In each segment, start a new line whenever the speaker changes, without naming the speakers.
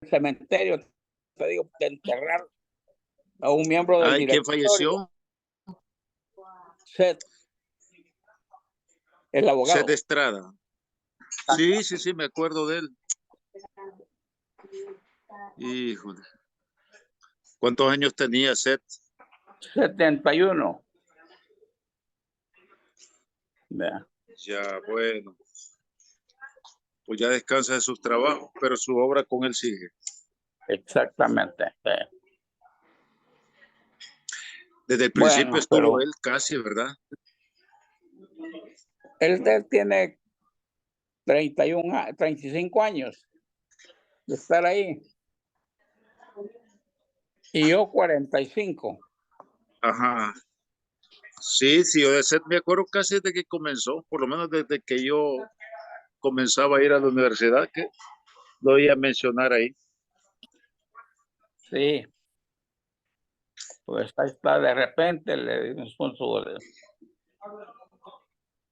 cementerio, te digo, de enterrar a un miembro del
¿Quién
directorio.
falleció?
Seth, el abogado.
Seth Estrada. Sí, sí, sí, me acuerdo de él. Híjole. ¿Cuántos años tenía Seth?
71. Vea.
Ya, bueno. Pues ya descansa de sus trabajos, pero su obra con él sigue.
Exactamente.
Desde el
Bueno,
principio estuvo
pero
él casi, ¿verdad?
él tiene 35 años de estar ahí. Y yo 45.
Ajá. Sí, sí, yo de Seth me acuerdo casi desde que comenzó, por lo menos desde que yo comenzaba a ir a la universidad, que lo oía mencionar ahí.
Sí. Pues ahí está, de repente le dimos con su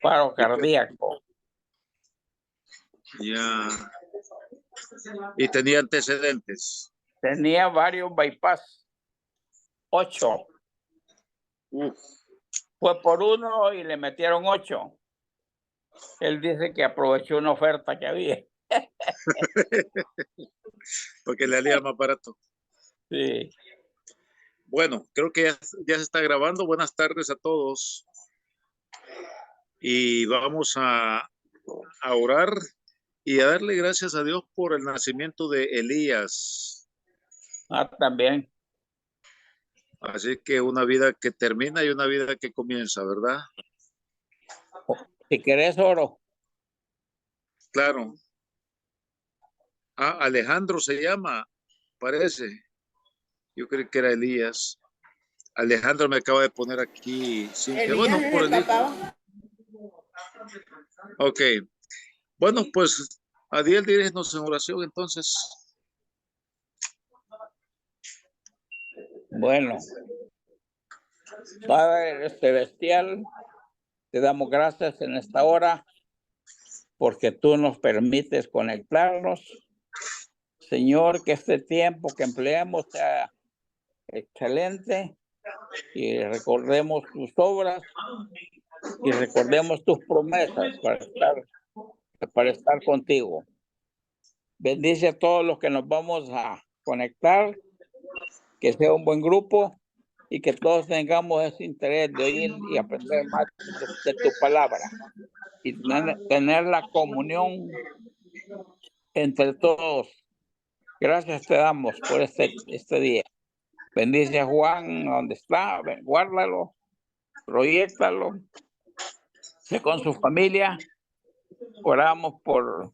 paro
Y pues,
cardíaco.
ya. Y tenía antecedentes.
Tenía varios bypass. 8.
Uf.
Fue por uno y le metieron 8. Él dice que aprovechó una oferta que había.
Porque le salía más barato.
Sí.
Bueno, creo que ya se está grabando. Buenas tardes a todos. Y vamos a orar y a darle gracias a Dios por el nacimiento de Elías.
También.
Así que una vida que termina y una vida que comienza, ¿verdad?
Si querés oro.
Claro. Alejandro se llama, parece. Yo creí que era Elías. Alejandro me acaba de poner aquí. Cintia. Bueno, por el hijo. Ok. Bueno, pues Adiel, dirígenos en oración entonces.
Bueno, Padre Celestial, te damos gracias en esta hora porque tú nos permites conectarnos. Señor, que este tiempo que empleemos sea excelente y recordemos tus obras y recordemos tus promesas para estar contigo. Bendice a todos los que nos vamos a conectar, que sea un buen grupo y que todos tengamos ese interés de oír y aprender más de tu palabra y tener la comunión entre todos. Gracias te damos por este día. Bendice a Juan donde está, guárdalo, proyéctalo, sé con su familia. Oramos por,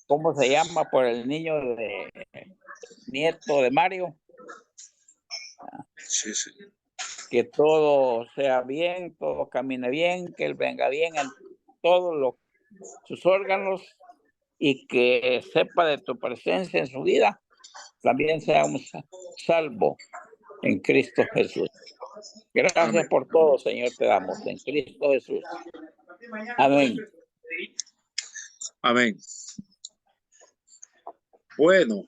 ¿cómo se llama? Por el niño nieto de Mario.
Sí, sí.
Que todo sea bien, todo camine bien, que él venga bien en todos sus órganos y que sepa de tu presencia en su vida. También seamos salvos en Cristo Jesús. Gracias
Amén.
por todo, Señor, te damos en Cristo Jesús. Amén.
Amén. Bueno,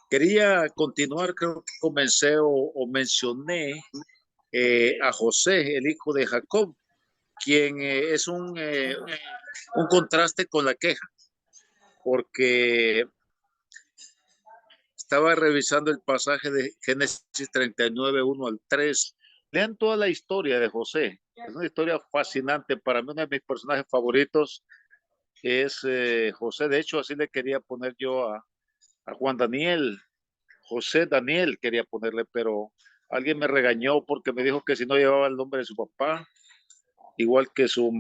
quería continuar, creo que comencé o mencioné a José, el hijo de Jacob, quien es un contraste con la queja, porque estaba revisando el pasaje de Génesis 39, 1 al 3. Lean toda la historia de José. Es una historia fascinante. Para mí, uno de mis personajes favoritos es José. De hecho, así le quería poner yo a Juan Daniel. José Daniel quería ponerle, pero alguien me regañó porque me dijo que si no llevaba el nombre de su papá, igual que su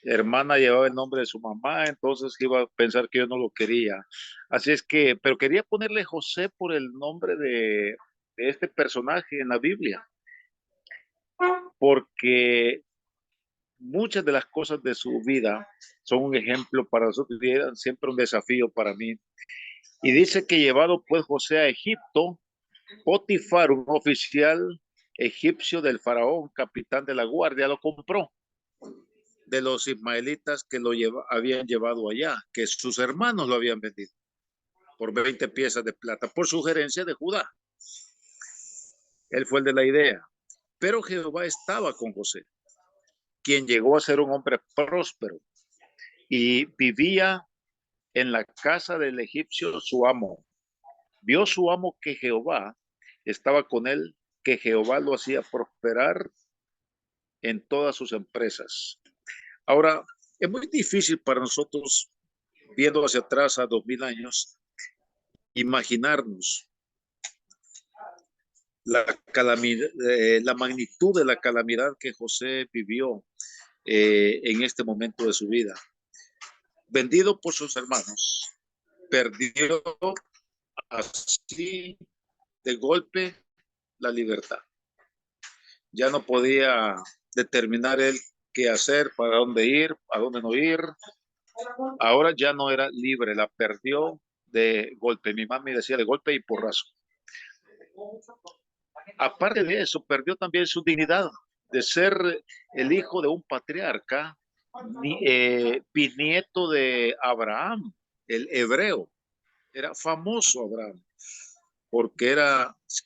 hermana llevaba el nombre de su mamá, entonces iba a pensar que yo no lo quería. Así es que, pero quería ponerle José por el nombre de este personaje en la Biblia, porque muchas de las cosas de su vida son un ejemplo para nosotros y eran siempre un desafío para mí. Y dice que llevado pues José a Egipto, Potifar, un oficial egipcio del faraón, capitán de la guardia, lo compró de los ismaelitas que habían llevado allá, que sus hermanos lo habían vendido por 20 piezas de plata, por sugerencia de Judá. Él fue el de la idea. Pero Jehová estaba con José, quien llegó a ser un hombre próspero y vivía en la casa del egipcio su amo. Vio su amo que Jehová estaba con él, que Jehová lo hacía prosperar en todas sus empresas. Ahora, es muy difícil para nosotros, viendo hacia atrás a 2000 años, imaginarnos la calamidad, la magnitud de la calamidad que José vivió en este momento de su vida. Vendido por sus hermanos, perdió así de golpe la libertad. Ya no podía determinar él qué hacer, para dónde ir, a dónde no ir. Ahora ya no era libre, la perdió de golpe. Mi mami decía de golpe y porrazo. Aparte de eso, perdió también su dignidad de ser el hijo de un patriarca, bisnieto de Abraham, el hebreo. Era famoso Abraham, porque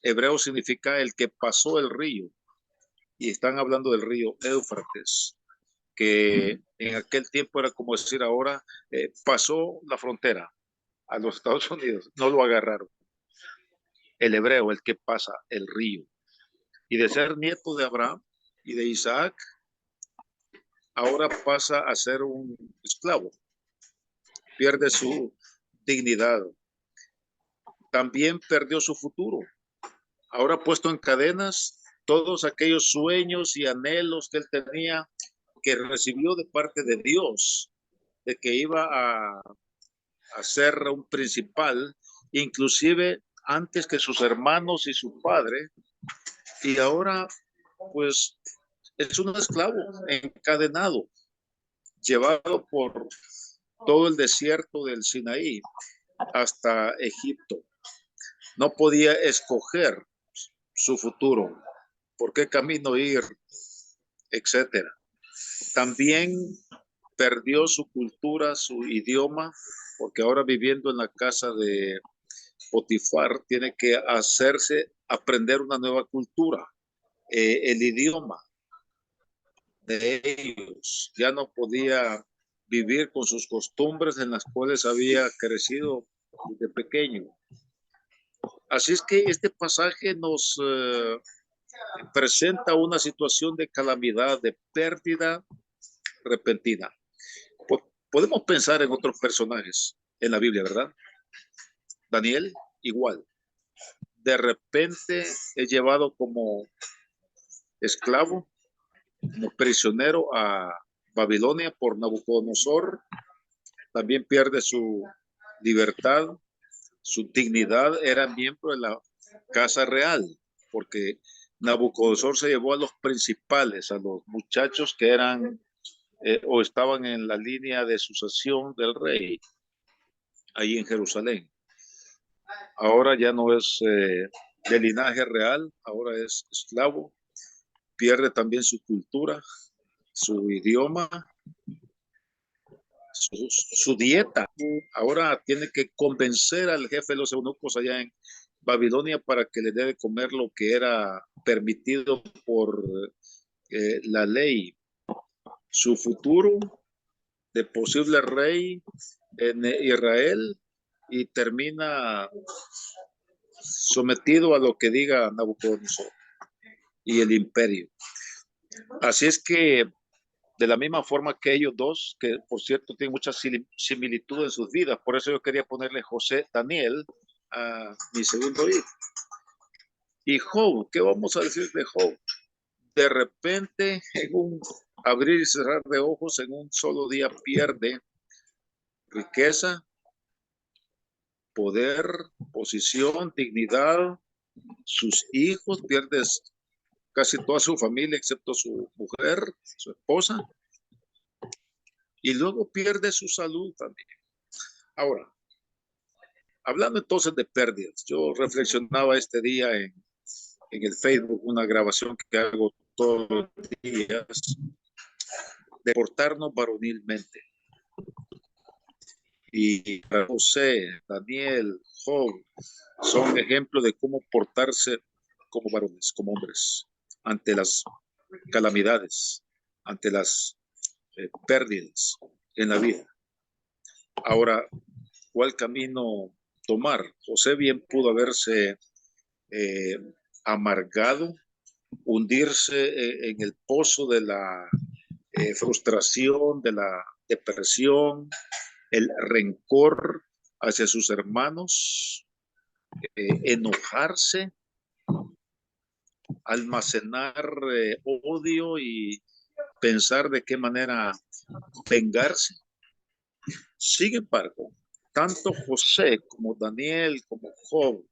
hebreo significa el que pasó el río. Y están hablando del río Éufrates, que en aquel tiempo era como decir ahora, pasó la frontera a los Estados Unidos, no lo agarraron. El hebreo, el que pasa el río. Y de ser nieto de Abraham y de Isaac, ahora pasa a ser un esclavo. Pierde su dignidad. También perdió su futuro. Ahora puesto en cadenas, todos aquellos sueños y anhelos que él tenía, que recibió de parte de Dios, de que iba a ser un principal, inclusive antes que sus hermanos y su padre, y ahora pues es un esclavo encadenado, llevado por todo el desierto del Sinaí hasta Egipto. No podía escoger su futuro, por qué camino ir, etcétera. También perdió su cultura, su idioma, porque ahora viviendo en la casa de Potifar tiene que aprender una nueva cultura, el idioma de ellos. Ya no podía vivir con sus costumbres en las cuales había crecido desde pequeño. Así es que este pasaje nos presenta una situación de calamidad, de pérdida repentina. Podemos pensar en otros personajes en la Biblia, ¿verdad? Daniel, igual. De repente es llevado como esclavo, como prisionero a Babilonia por Nabucodonosor. También pierde su libertad, su dignidad. Era miembro de la casa real, porque Nabucodonosor se llevó a los principales, a los muchachos que eran o estaban en la línea de sucesión del rey, ahí en Jerusalén. Ahora ya no es de linaje real, ahora es esclavo, pierde también su cultura, su idioma, su dieta. Ahora tiene que convencer al jefe de los eunucos allá en Babilonia para que le dé de comer lo que era permitido por la ley. Su futuro de posible rey en Israel, y termina sometido a lo que diga Nabucodonosor y el imperio. Así es que de la misma forma que ellos dos, que por cierto tienen mucha similitud en sus vidas, por eso yo quería ponerle José Daniel a mi segundo hijo. Y Job, ¿qué vamos a decir de Job? De repente, en un abrir y cerrar de ojos, en un solo día pierde riqueza, poder, posición, dignidad, sus hijos, pierde casi toda su familia, excepto su mujer, su esposa, y luego pierde su salud también. Ahora, hablando entonces de pérdidas, yo reflexionaba este día en el Facebook, una grabación que hago todos los días, de portarnos varonilmente. Y José, Daniel, Job, son ejemplos de cómo portarse como varones, como hombres, ante las calamidades, ante las pérdidas en la vida. Ahora, ¿cuál camino tomar? José bien pudo haberse amargado, hundirse en el pozo de la frustración, de la depresión, el rencor hacia sus hermanos, enojarse, almacenar odio y pensar de qué manera vengarse. Sin embargo, tanto José como Daniel como Job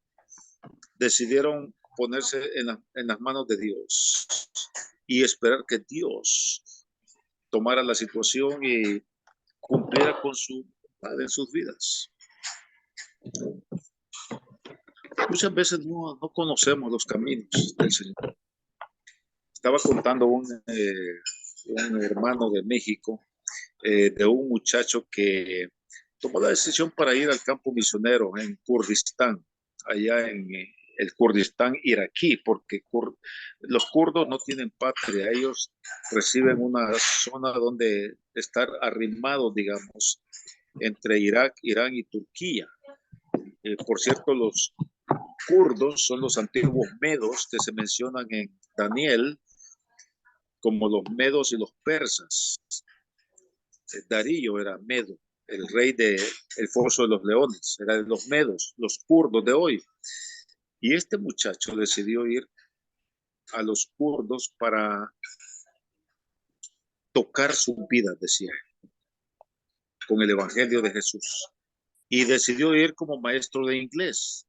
decidieron ponerse en las manos de Dios y esperar que Dios tomara la situación y cumpliera con su plan en sus vidas. Muchas veces no conocemos los caminos del Señor. Estaba contando un hermano de México, de un muchacho que tomó la decisión para ir al campo misionero en Kurdistán, allá en el Kurdistán iraquí, porque los kurdos no tienen patria, ellos reciben una zona donde estar arrimados, digamos, entre Irak, Irán y Turquía. Por cierto, los kurdos son los antiguos medos que se mencionan en Daniel, como los medos y los persas. Darío era medo, el rey del foso de los leones, era de los medos, los kurdos de hoy. Y este muchacho decidió ir a los kurdos para tocar su vida, decía, con el evangelio de Jesús. Y decidió ir como maestro de inglés.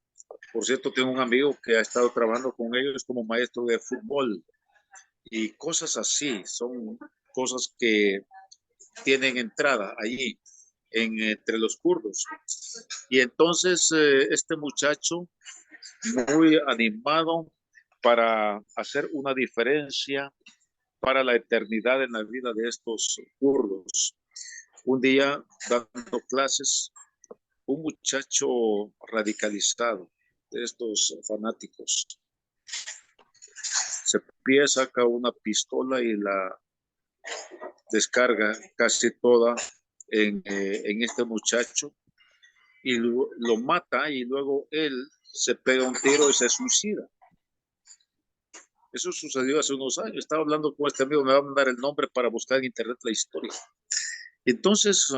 Por cierto, tengo un amigo que ha estado trabajando con ellos como maestro de fútbol. Y cosas así, son cosas que tienen entrada allí entre los kurdos. Y entonces este muchacho, muy animado para hacer una diferencia para la eternidad en la vida de estos kurdos. Un día, dando clases, un muchacho radicalizado de estos fanáticos se saca una pistola y la descarga casi toda en este muchacho y lo mata, y luego él se pega un tiro y se suicida. Eso sucedió hace unos años. Estaba hablando con este amigo, me va a mandar el nombre para buscar en internet la historia. Entonces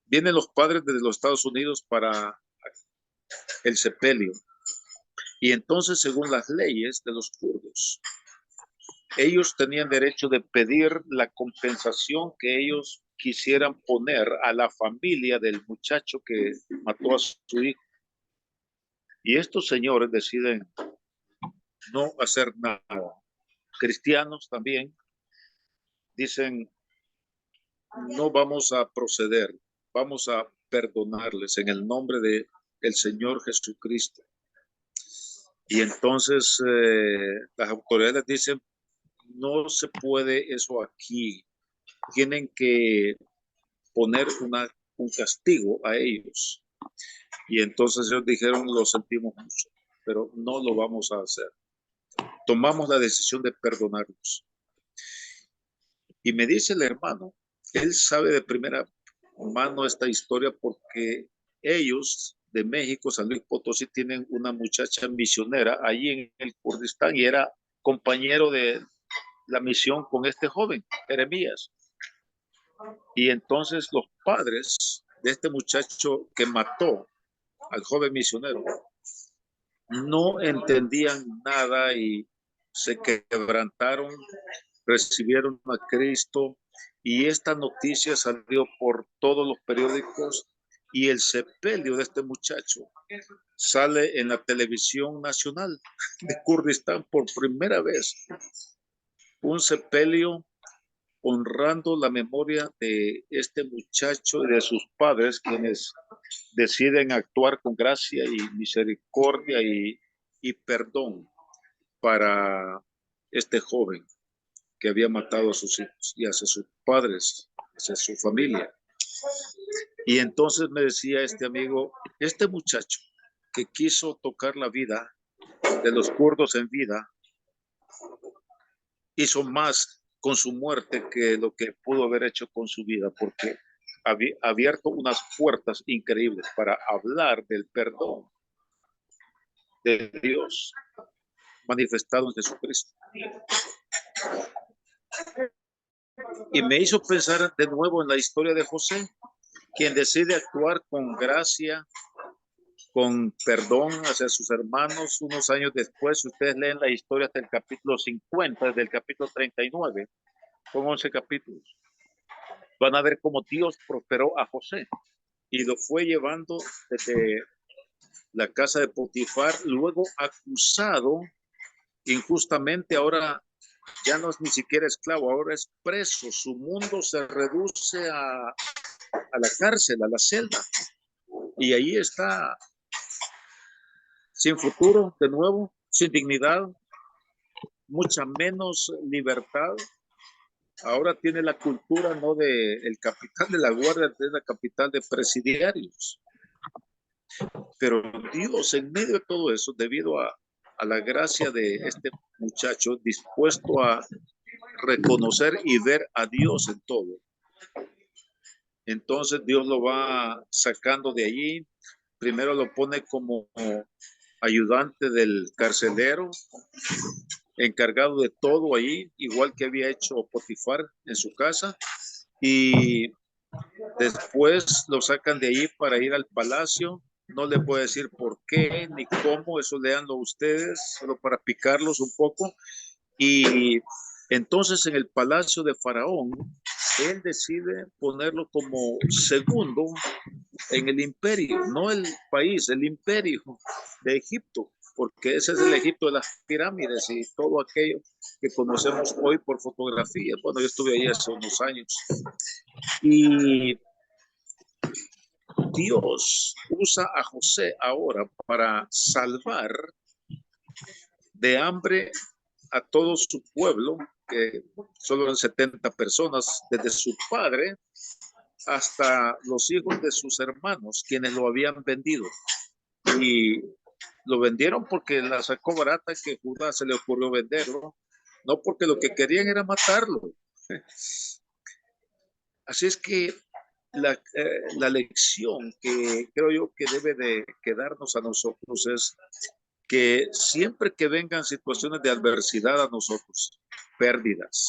vienen los padres de los Estados Unidos para el sepelio, y entonces, según las leyes de los kurdos, ellos tenían derecho de pedir la compensación que ellos quisieran poner a la familia del muchacho que mató a su hijo. Y estos señores deciden no hacer nada. Cristianos también dicen, no vamos a proceder, vamos a perdonarles en el nombre de el Señor Jesucristo. Y entonces las autoridades dicen, no se puede eso aquí, tienen que poner un castigo a ellos. Y entonces ellos dijeron, lo sentimos mucho, pero no lo vamos a hacer. Tomamos la decisión de perdonarlos. Y me dice el hermano, él sabe de primera mano esta historia porque ellos de México, San Luis Potosí, tienen una muchacha misionera allí en el Kurdistán y era compañero de la misión con este joven, Jeremías. Y entonces los padres de este muchacho que mató al joven misionero no entendían nada y se quebrantaron, recibieron a Cristo, y esta noticia salió por todos los periódicos, y el sepelio de este muchacho sale en la televisión nacional de Kurdistán por primera vez. Un sepelio honrando la memoria de este muchacho y de sus padres, quienes deciden actuar con gracia y misericordia y perdón para este joven. que había matado a sus hijos y hacia sus padres, hacia su familia. Y entonces me decía este amigo, este muchacho que quiso tocar la vida de los kurdos en vida, hizo más con su muerte que lo que pudo haber hecho con su vida, porque había abierto unas puertas increíbles para hablar del perdón de Dios manifestado en Jesucristo. Y me hizo pensar de nuevo en la historia de José, quien decide actuar con gracia, con perdón hacia sus hermanos. Unos años después, si ustedes leen la historia hasta el capítulo 50, desde el capítulo 39, son 11 capítulos, van a ver cómo Dios prosperó a José y lo fue llevando desde la casa de Potifar, luego acusado injustamente. Ahora ya no es ni siquiera esclavo, ahora es preso. Su mundo se reduce a la cárcel, a la celda, y ahí está sin futuro de nuevo, sin dignidad, mucha menos libertad. Ahora tiene la cultura no de el capitán de la guardia, es la capital de presidiarios. Pero Dios, en medio de todo eso, debido a la gracia de este muchacho dispuesto a reconocer y ver a Dios en todo, entonces Dios lo va sacando de allí. Primero lo pone como ayudante del carcelero, encargado de todo allí, igual que había hecho Potifar en su casa, y después lo sacan de allí para ir al palacio. No les voy a decir por qué ni cómo, eso leanlo ustedes, solo para picarlos un poco. Y entonces en el palacio de Faraón, él decide ponerlo como segundo en el imperio, no el país, el imperio de Egipto, porque ese es el Egipto de las pirámides y todo aquello que conocemos hoy por fotografía. Bueno, yo estuve ahí hace unos años. Y Dios usa a José ahora para salvar de hambre a todo su pueblo, que solo eran 70 personas, desde su padre hasta los hijos de sus hermanos, quienes lo habían vendido. Y lo vendieron porque la sacó barata, que Judá se le ocurrió venderlo, no porque lo que querían era matarlo. Así es que la lección que creo yo que debe de quedarnos a nosotros es que siempre que vengan situaciones de adversidad a nosotros, pérdidas,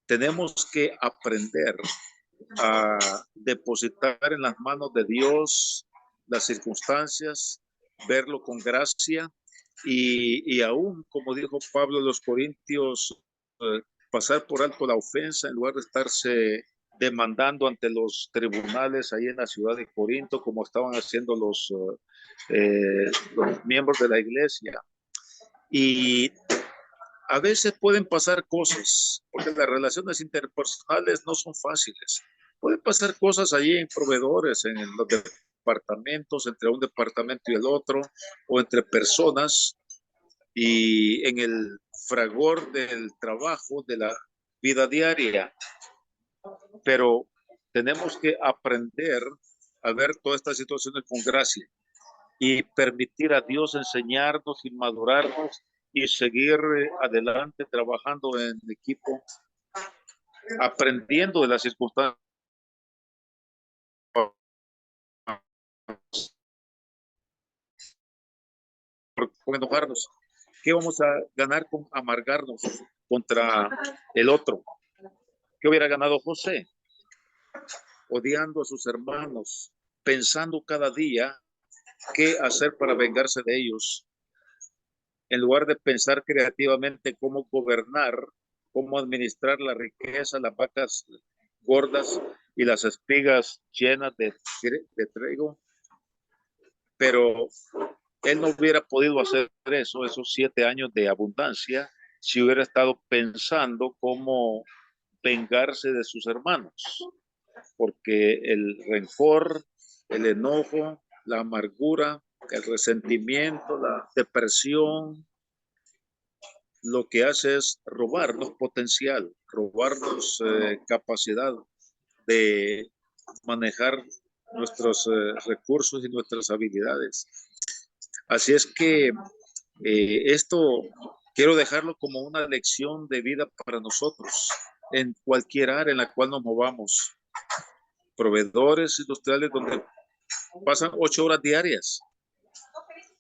tenemos que aprender a depositar en las manos de Dios las circunstancias, verlo con gracia y aún, como dijo Pablo a los Corintios, pasar por alto la ofensa en lugar de estarse demandando ante los tribunales ahí en la ciudad de Corinto, como estaban haciendo los miembros de la iglesia. Y a veces pueden pasar cosas, porque las relaciones interpersonales no son fáciles. Pueden pasar cosas allí en proveedores, en los departamentos, entre un departamento y el otro, o entre personas, y en el fragor del trabajo, de la vida diaria. Pero tenemos que aprender a ver todas estas situaciones con gracia y permitir a Dios enseñarnos y madurarnos y seguir adelante trabajando en equipo, aprendiendo de las circunstancias. Por enojarnos. ¿Qué vamos a ganar con amargarnos contra el otro? ¿Qué hubiera ganado José? Odiando a sus hermanos, pensando cada día qué hacer para vengarse de ellos, en lugar de pensar creativamente cómo gobernar, cómo administrar la riqueza, las vacas gordas y las espigas llenas de trigo. Pero él no hubiera podido hacer eso, esos 7 años de abundancia, si hubiera estado pensando cómo vengarse de sus hermanos, porque el rencor, el enojo, la amargura, el resentimiento, la depresión, lo que hace es robarnos potencial, robarnos capacidad de manejar nuestros recursos y nuestras habilidades. Así es que esto quiero dejarlo como una lección de vida para nosotros en cualquier área en la cual nos movamos. Proveedores industriales donde pasan 8 horas diarias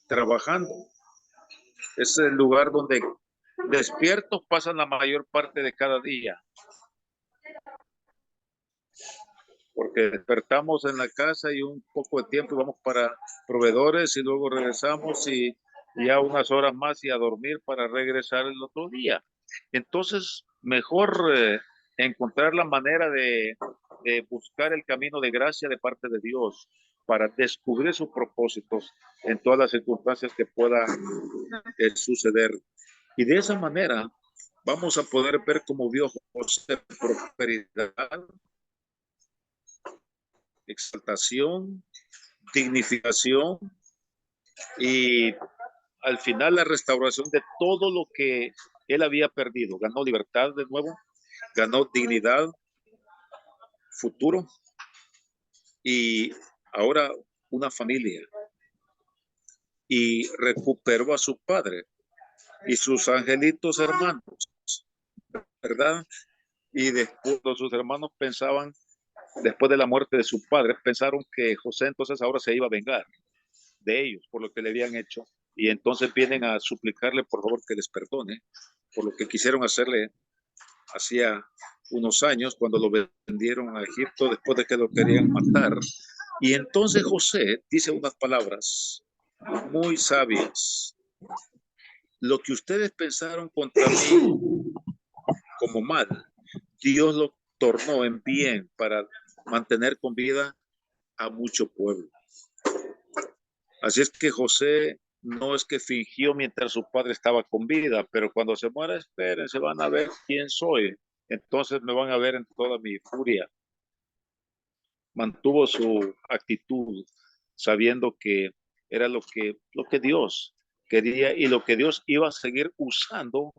trabajando. Es el lugar donde despiertos pasan la mayor parte de cada día. Porque despertamos en la casa y un poco de tiempo vamos para proveedores y luego regresamos y ya unas horas más y a dormir para regresar el otro día. Entonces, mejor encontrar la manera de buscar el camino de gracia de parte de Dios para descubrir sus propósitos en todas las circunstancias que puedan suceder. Y de esa manera vamos a poder ver cómo vio José prosperidad, exaltación, dignificación y al final la restauración de todo lo que él había perdido. Ganó libertad de nuevo, ganó dignidad, futuro y ahora una familia. Y recuperó a su padre y sus angelitos hermanos, ¿verdad? Y después sus hermanos pensaban, después de la muerte de su padre, pensaron que José entonces ahora se iba a vengar de ellos por lo que le habían hecho. Y entonces vienen a suplicarle por favor que les perdone por lo que quisieron hacerle hacía unos años cuando lo vendieron a Egipto después de que lo querían matar. Y entonces José dice unas palabras muy sabias. Lo que ustedes pensaron contra mí como mal, Dios lo tornó en bien para mantener con vida a mucho pueblo. Así es que José no es que fingió mientras su padre estaba con vida, pero cuando se muera, esperen, se van a ver quién soy. Entonces me van a ver en toda mi furia. Mantuvo su actitud sabiendo que era lo que Dios quería y lo que Dios iba a seguir usando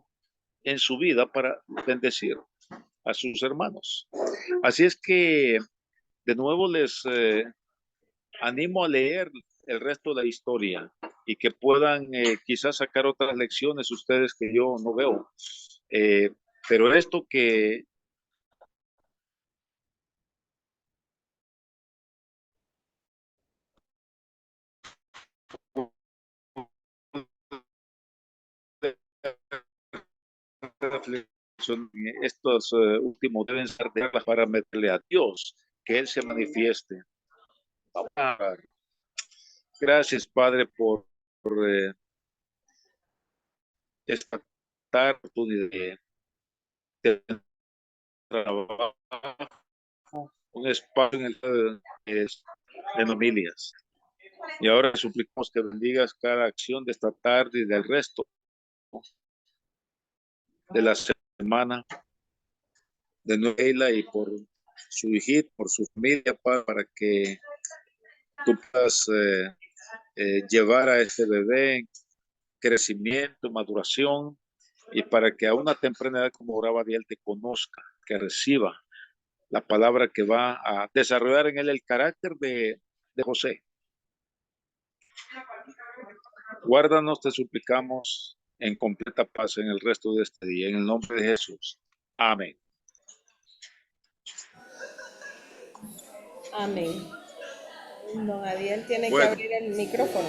en su vida para bendecir a sus hermanos. Así es que de nuevo les animo a leer el resto de la historia y que puedan quizás sacar otras lecciones ustedes que yo no veo. Pero esto que estos últimos deben ser de para meterle a Dios, que Él se manifieste. Gracias, Padre, por esta tarde de trabajo, un espacio en el de familias. Y ahora suplicamos que bendigas cada acción de esta tarde y del resto de la semana de Noela y por su hijita, por su familia, para que tú puedas llevar a este bebé en crecimiento, maduración y para que a una temprana edad como oraba de él te conozca, que reciba la palabra que va a desarrollar en él el carácter de José. Guárdanos, te suplicamos, en completa paz en el resto de este día. En el nombre de Jesús. Amén.
Amén. Don Adiel tiene que abrir el micrófono.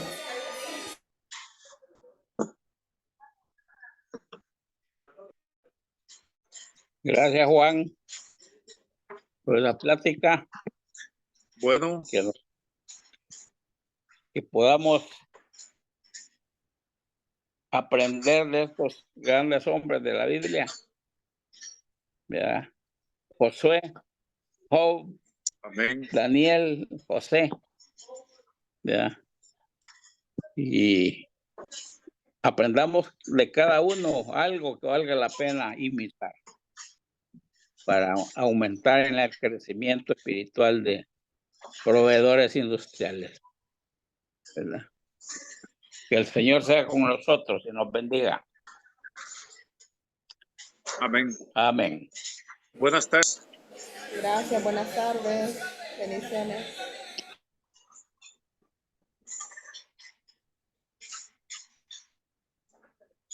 Gracias, Juan, por la plática.
Bueno.
Que podamos aprender de estos grandes hombres de la Biblia. ¿Verdad? Josué, Job,
amén.
Daniel, José. ¿Verdad? Y aprendamos de cada uno algo que valga la pena imitar para aumentar en el crecimiento espiritual de proveedores industriales. ¿Verdad? Que el Señor sea con nosotros y nos bendiga.
Amén.
Amén.
Buenas tardes.
Gracias, buenas tardes. Bendiciones.